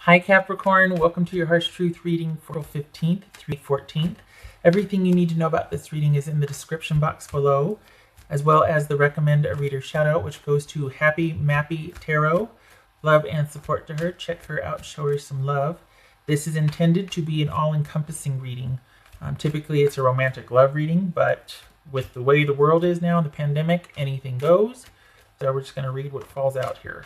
Hi Capricorn, welcome to your Harsh Truth reading for April 15th, 3/14th. Everything you need to know about this reading is in the description box below, as well as the recommend a reader shout out, which goes to Happy Mappy Tarot. Love and support to her. Check her out, show her some love. This is intended to be an all-encompassing reading. Typically it's a romantic love reading, but with the way the world is now, the pandemic, anything goes. So we're just going to read what falls out here.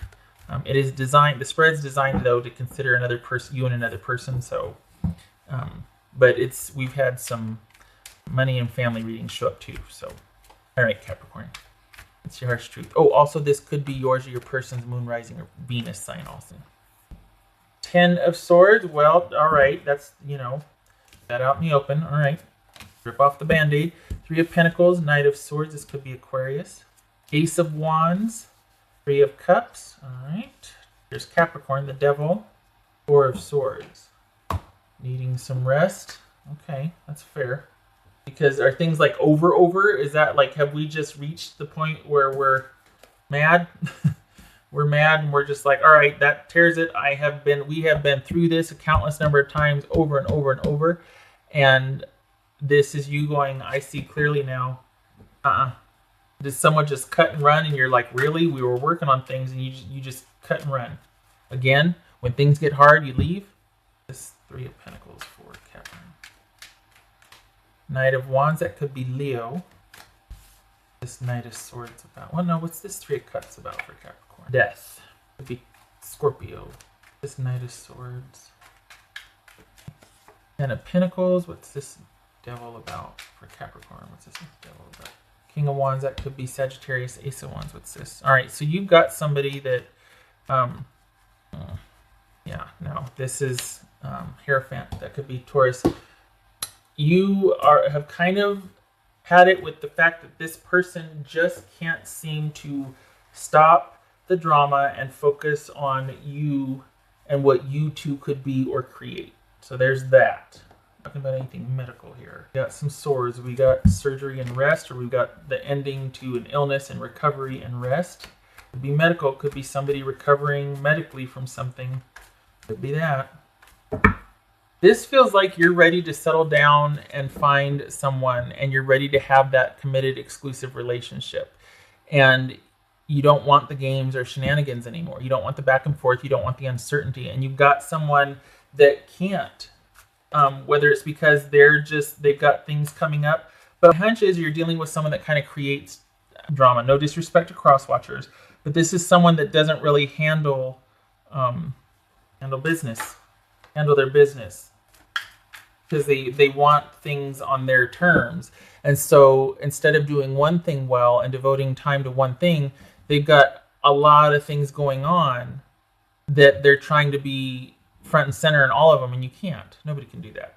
It is designed, the spread's designed though to consider another person, you and another person. So, but we've had some money and family readings show up too. So, all right, Capricorn, it's your Harsh Truth. Oh, also this could be yours or your person's moon, rising, or Venus sign also. 10 of Swords. Well, all right, that's, that out in the open. All right, rip off the Band-Aid. 3 of Pentacles, Knight of Swords. This could be Aquarius. Ace of Wands. 3 of Cups. All right. There's Capricorn, the Devil. 4 of Swords. Needing some rest. Okay, that's fair. Because are things like over? Is that like, have we just reached the point where we're mad? We're mad and we're just like, all right, that tears it. We have been through this a countless number of times over and over and over. And this is you going, I see clearly now. Did someone just cut and run and you're like, really? We were working on things and you just cut and run. Again, when things get hard, you leave. This 3 of Pentacles for Capricorn. Knight of Wands, that could be Leo. This Knight of Swords about, well, no, what's this 3 of Cups about for Capricorn? Death. Could be Scorpio. This Knight of Swords. 10 of Pentacles, what's this Devil about for Capricorn? What's this Devil about? King of Wands, that could be Sagittarius. Ace of Wands, what's this? All right, so you've got somebody that, this is Hierophant. That could be Taurus. You have kind of had it with the fact that this person just can't seem to stop the drama and focus on you and what you two could be or create. So there's that. Talking about anything medical here. We got some swords. We got surgery and rest, or we've got the ending to an illness and recovery and rest. Could be medical. Could be somebody recovering medically from something. Could be that. This feels like you're ready to settle down and find someone, and you're ready to have that committed, exclusive relationship. And you don't want the games or shenanigans anymore. You don't want the back and forth. You don't want the uncertainty. And you've got someone that can't. Whether it's because they've got things coming up. But my hunch is you're dealing with someone that kind of creates drama. No disrespect to cross-watchers, but this is someone that doesn't really handle their business. Because they want things on their terms. And so instead of doing one thing well and devoting time to one thing, they've got a lot of things going on that they're trying to be front and center in all of them, and you can't. Nobody can do that.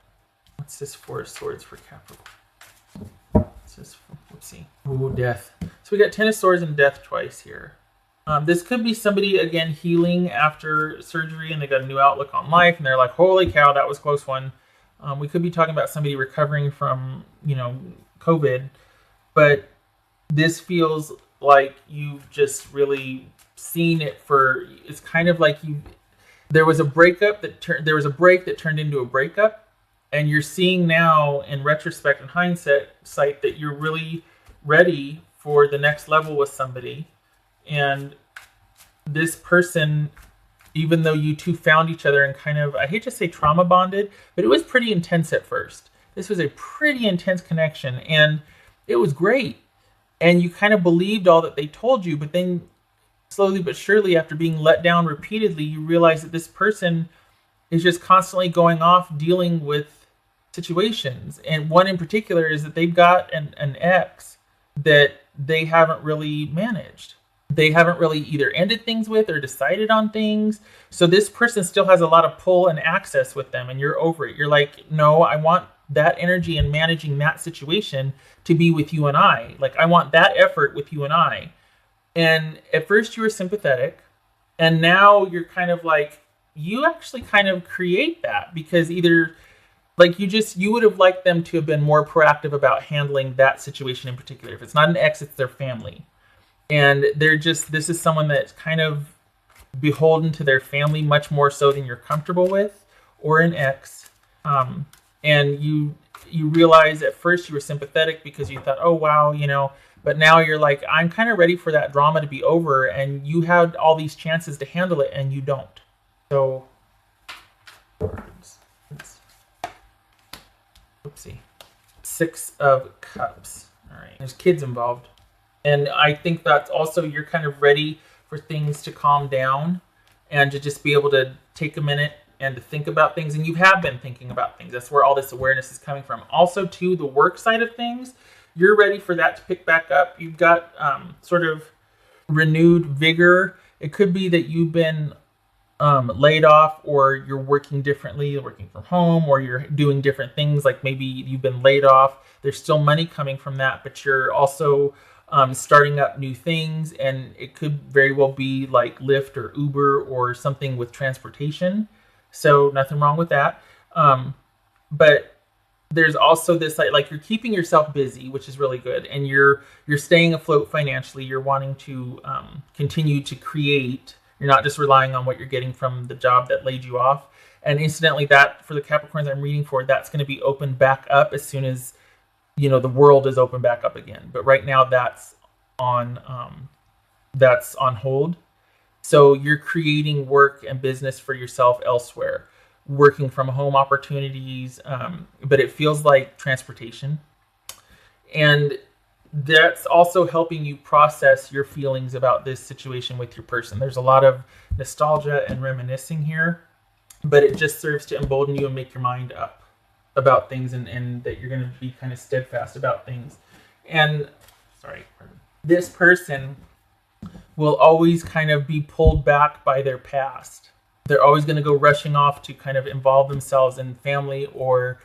What's this 4 of Swords for Capricorn? What's this? Whoopsie. Ooh, Death. So we got 10 of Swords and Death twice here. This could be somebody, again, healing after surgery, and they got a new outlook on life, and they're like, holy cow, that was a close one. We could be talking about somebody recovering from, COVID, but this feels like you've just really seen it it's kind of like there was a break that turned into a breakup, and you're seeing now in retrospect and hindsight that you're really ready for the next level with somebody. And this person, even though you two found each other and kind of, I hate to say trauma bonded, but it was pretty intense at first. This was a pretty intense connection, and it was great. And you kind of believed all that they told you, but then slowly but surely, after being let down repeatedly, you realize that this person is just constantly going off dealing with situations. And one in particular is that they've got an ex that they haven't really managed. They haven't really either ended things with or decided on things. So this person still has a lot of pull and access with them, and you're over it. You're like, no, I want that energy and managing that situation to be with you and I. Like, I want that effort with you and I. And at first you were sympathetic, and now you're kind of like, you actually kind of create that, because either like you would have liked them to have been more proactive about handling that situation in particular. If it's not an ex, it's their family. And this is someone that's kind of beholden to their family much more so than you're comfortable with, or an ex. And you realize at first you were sympathetic because you thought, oh wow, but now you're like, I'm kind of ready for that drama to be over, and you had all these chances to handle it and you don't. So oopsie. 6 of Cups. All right, there's kids involved, and I think that's also, you're kind of ready for things to calm down and to just be able to take a minute and to think about things. And you have been thinking about things. That's where all this awareness is coming from. Also, too, the work side of things, you're ready for that to pick back up. You've got sort of renewed vigor. It could be that you've been laid off, or you're working differently, working from home, or you're doing different things. Like maybe you've been laid off. There's still money coming from that, but you're also starting up new things, and it could very well be like Lyft or Uber or something with transportation. So nothing wrong with that. But there's also this like you're keeping yourself busy, which is really good, and you're staying afloat financially. You're wanting to continue to create. You're not just relying on what you're getting from the job that laid you off. And incidentally, that for the Capricorns I'm reading for, that's going to be opened back up as soon as the world is open back up again. But right now that's on hold. So you're creating work and business for yourself elsewhere, working from home opportunities, but it feels like transportation. And that's also helping you process your feelings about this situation with your person. There's a lot of nostalgia and reminiscing here, but it just serves to embolden you and make your mind up about things, and that you're going to be kind of steadfast about things. And this person will always kind of be pulled back by their past. They're always going to go rushing off to kind of involve themselves in family or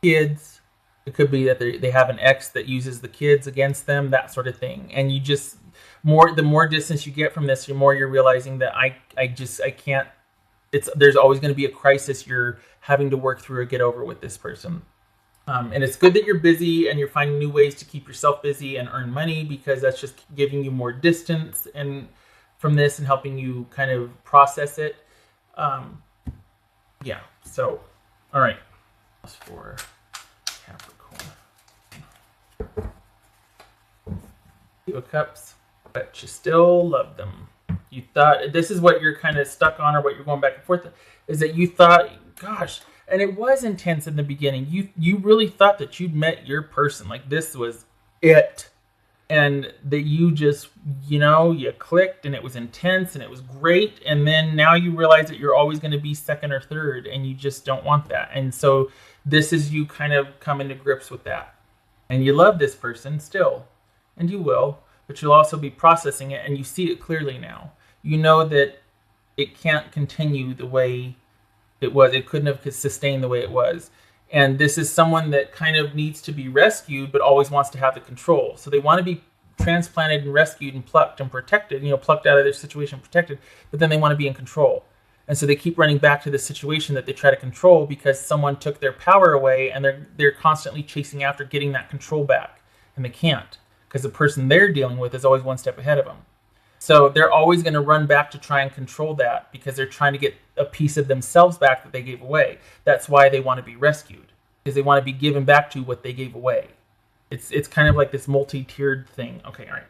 kids. It could be that they have an ex that uses the kids against them, that sort of thing. And you just the more distance you get from this, the more you're realizing that I can't. There's always going to be a crisis you're having to work through or get over with this person. And it's good that you're busy and you're finding new ways to keep yourself busy and earn money, because that's just giving you more distance and from this and helping you kind of process it. Yeah. So, all right. That's for Capricorn. 2 of Cups, but you still love them. You thought, this is what you're kind of stuck on, or what you're going back and forth, is that you thought, gosh, and it was intense in the beginning. You really thought that you'd met your person, like this was it, and that you just, you clicked, and it was intense and it was great. And then now you realize that you're always going to be second or third, and you just don't want that. And so this is you kind of coming to grips with that. And you love this person still, and you will, but you'll also be processing it, and you see it clearly now. You know that it can't continue the way it was. It couldn't have sustained the way it was. And this is someone that kind of needs to be rescued, but always wants to have the control. So they want to be transplanted and rescued and plucked and protected, plucked out of their situation, protected, but then they want to be in control. And so they keep running back to the situation that they try to control because someone took their power away, and they're constantly chasing after getting that control back. And they can't, because the person they're dealing with is always one step ahead of them. So they're always going to run back to try and control that, because they're trying to get a piece of themselves back that they gave away. That's why they want to be rescued, because they want to be given back to what they gave away. It's kind of like this multi-tiered thing. Okay, all right.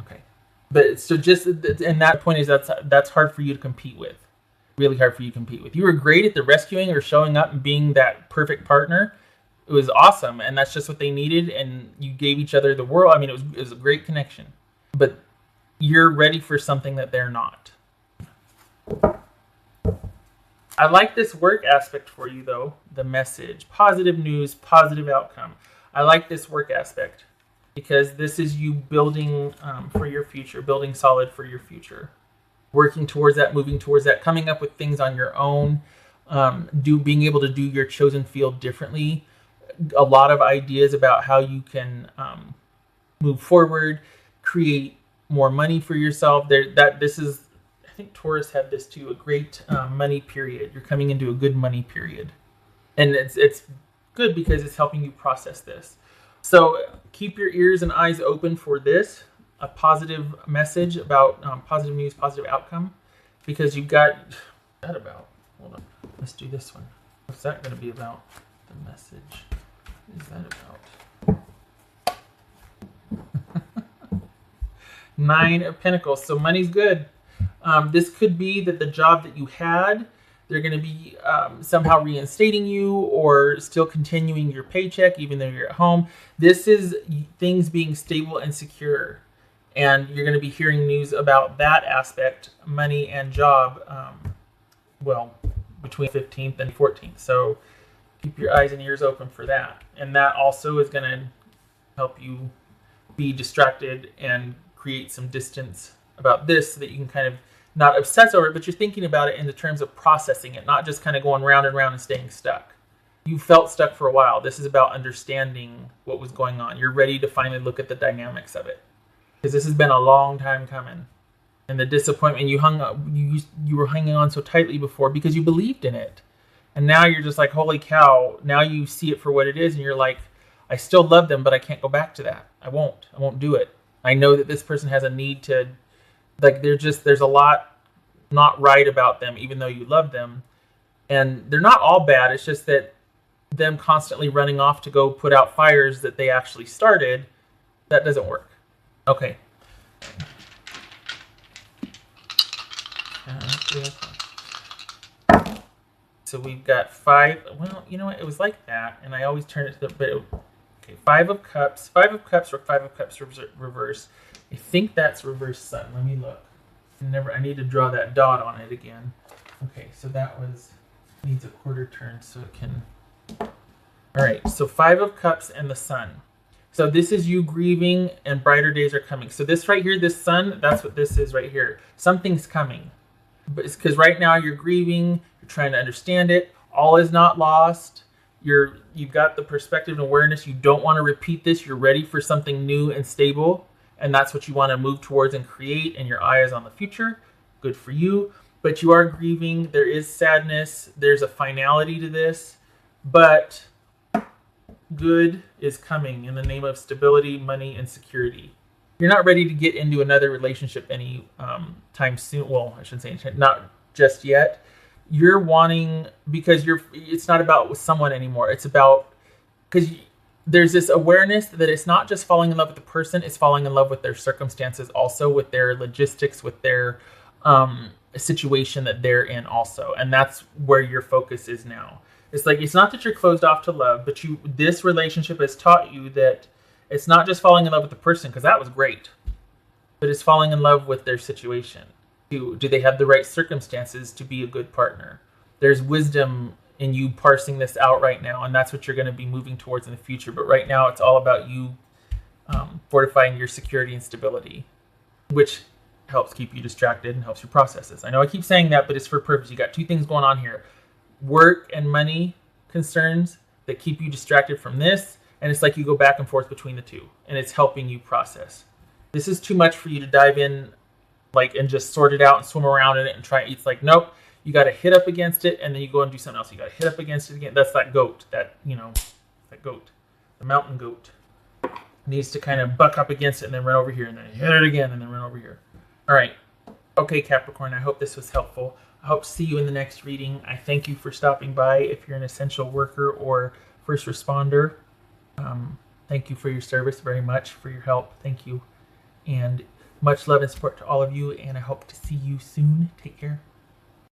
Okay. But so just, and that point is that's hard for you to compete with. Really hard for you to compete with. You were great at the rescuing or showing up and being that perfect partner. It was awesome, and that's just what they needed, and you gave each other the world. I mean, it was a great connection. But you're ready for something that they're not. I like this work aspect for you, though. The message. Positive news, positive outcome. I like this work aspect, because this is you building for your future, building solid for your future. Working towards that, moving towards that, coming up with things on your own, being able to do your chosen field differently. A lot of ideas about how you can move forward, create more money for yourself. This is, I think Taurus had this too, a great money period. You're coming into a good money period, and it's good because it's helping you process this. So keep your ears and eyes open for this. a positive message about positive news, positive outcome, because you've got that about. Hold on, let's do this one. What's that going to be about? The message. What is that about? Nine of Pentacles. So money's good. This could be that the job that you had, they're going to be somehow reinstating you or still continuing your paycheck even though you're at home. This is things being stable and secure. And you're going to be hearing news about that aspect, money and job, between 15th and 14th. So keep your eyes and ears open for that. And that also is going to help you be distracted and create some distance about this so that you can kind of not obsess over it, but you're thinking about it in the terms of processing it, not just kind of going round and round and staying stuck. You felt stuck for a while. This is about understanding what was going on. You're ready to finally look at the dynamics of it. Because this has been a long time coming. And the disappointment, you were hanging on so tightly before because you believed in it. And now you're just like, holy cow, now you see it for what it is, and you're like, I still love them, but I can't go back to that. I won't do it. I know that this person has a need to, like, there's a lot not right about them, even though you love them. And they're not all bad. It's just that them constantly running off to go put out fires that they actually started, that doesn't work. Okay. So we've got 5. Well, you know what? It was like that, and I always turn it to the. Okay, 5 of Cups. 5 of Cups or 5 of Cups reverse. I think that's reverse Sun. Let me look. I need to draw that dot on it again. Okay, so that needs a quarter turn so it can. All right, so 5 of Cups and the Sun. So this is you grieving and brighter days are coming. So this right here, this Sun, that's what this is right here. Something's coming. But it's because right now you're grieving, you're trying to understand it. All is not lost. You've got the perspective and awareness. You don't want to repeat this. You're ready for something new and stable. And that's what you want to move towards and create. And your eye is on the future. Good for you. But you are grieving. There is sadness. There's a finality to this. But good is coming in the name of stability, money, and security. You're not ready to get into another relationship any time soon. Well, I shouldn't say anything, not just yet. You're wanting, because it's not about with someone anymore. It's about, because there's this awareness that it's not just falling in love with the person, it's falling in love with their circumstances also, with their logistics, with their situation that they're in also. And that's where your focus is now. It's like, it's not that you're closed off to love, but this relationship has taught you that it's not just falling in love with the person, because that was great, but it's falling in love with their situation. Do they have the right circumstances to be a good partner? There's wisdom in you parsing this out right now, and that's what you're going to be moving towards in the future. But right now, it's all about you fortifying your security and stability, which helps keep you distracted and helps you process this. I know I keep saying that, but it's for a purpose. You got 2 things going on here. Work and money concerns that keep you distracted from this, and it's like you go back and forth between the two, and it's helping you process. This is too much for you to dive in and just sort it out and swim around in it and try. It's like, nope, you got to hit up against it, and then you go and do something else. You got to hit up against it again. That's that goat, that goat, the mountain goat needs to kind of buck up against it and then run over here, and then hit it again and then run over here. All right. Okay, Capricorn, I hope this was helpful. I hope to see you in the next reading. I thank you for stopping by. If you're an essential worker or first responder, thank you for your service very much, for your help. Thank you. And much love and support to all of you, and I hope to see you soon. Take care.